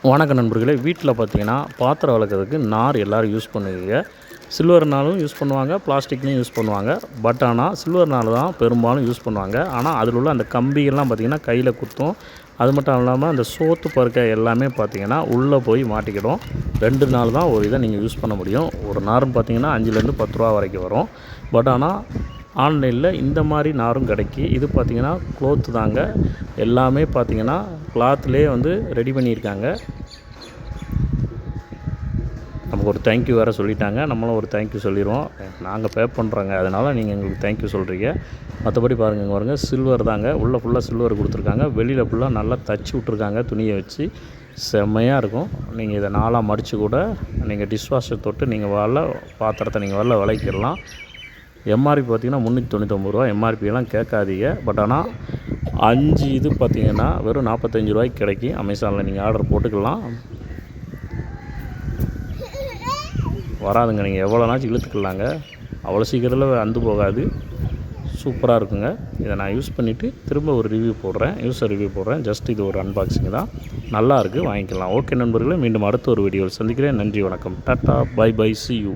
வணக்க நண்பர்களே, வீட்டில் பார்த்தீங்கன்னா பாத்திரம் விளக்கிறதுக்கு நார் எல்லோரும் யூஸ் பண்ணுவீங்க. சில்வர்னாலும் யூஸ் பண்ணுவாங்க, பிளாஸ்டிக்லையும் யூஸ் பண்ணுவாங்க. பட் ஆனால் சில்வர் நார் தான் பெரும்பாலும் யூஸ் பண்ணுவாங்க. ஆனால் அதில் உள்ள அந்த கம்பிகள்லாம் பார்த்திங்கன்னா கையில் குத்தும். அது மட்டும் இல்லாமல் அந்த சோத்து பருக்க எல்லாமே பார்த்திங்கன்னா உள்ளே போய் மாட்டிக்கிடும். 2 நாள் தான் ஒரு இதை நீங்கள் யூஸ் பண்ண முடியும். ஒரு நார்னு பார்த்திங்கன்னா 5லேருந்து 10 ரூபா வரைக்கும் வரும். பட் ஆனால் ஆன்லைனில் இந்த மாதிரி நாரும் கிடைக்கி. இது பார்த்திங்கன்னா க்ளோத்து தாங்க. எல்லாமே பார்த்திங்கன்னா கிளாத்லேயே வந்து ரெடி பண்ணியிருக்காங்க. நமக்கு ஒரு தேங்க்யூ வேறு சொல்லிட்டாங்க. நம்மளும் ஒரு தேங்க்யூ சொல்லிடுவோம். நாங்கள் பே பண்ணுறோங்க, அதனால் நீங்கள் எங்களுக்கு தேங்க்யூ சொல்கிறீங்க. மற்றபடி பாருங்கள் சில்வர் தாங்க. உள்ளே ஃபுல்லாக சில்வர் கொடுத்துருக்காங்க. வெளியில் ஃபுல்லாக நல்லா தச்சு விட்ருக்காங்க துணியை வச்சு. செம்மையாக இருக்கும். நீங்கள் இதை 4ஆக மடித்து கூட நீங்கள் டிஷ்வாஷர் தொட்டு நீங்கள் பாத்திரத்தை நீங்கள் விளக்கிடலாம். எம்ஆர்பி பார்த்திங்கன்னா 399 ரூபா. எம்ஆர்பியெல்லாம் கேட்காதீங்க. பட் ஆனால் 5 இது பார்த்திங்கன்னா வெறும் 45 ரூபாய்க்கு கிடைக்கும். அமேசானில் நீங்கள் ஆர்டர் போட்டுக்கலாம். வராதுங்க, நீங்கள் எவ்வளோனாச்சும் இழுத்துக்கலாங்க. அவ்வளோ சீக்கிரத்தில் அந்து போகாது. சூப்பராக இருக்குங்க. இதை நான் யூஸ் பண்ணிவிட்டு திரும்ப ஒரு யூஸர் ரிவ்யூ போடுறேன். ஜஸ்ட் இது ஒரு அன்பாக்சிங் தான். நல்லாயிருக்கு, வாங்கிக்கலாம். ஓகே நண்பர்களே, மீண்டும் அடுத்த ஒரு வீடியோவில் சந்திக்கிறேன். நன்றி, வணக்கம், டாட்டா, பை பை, see you.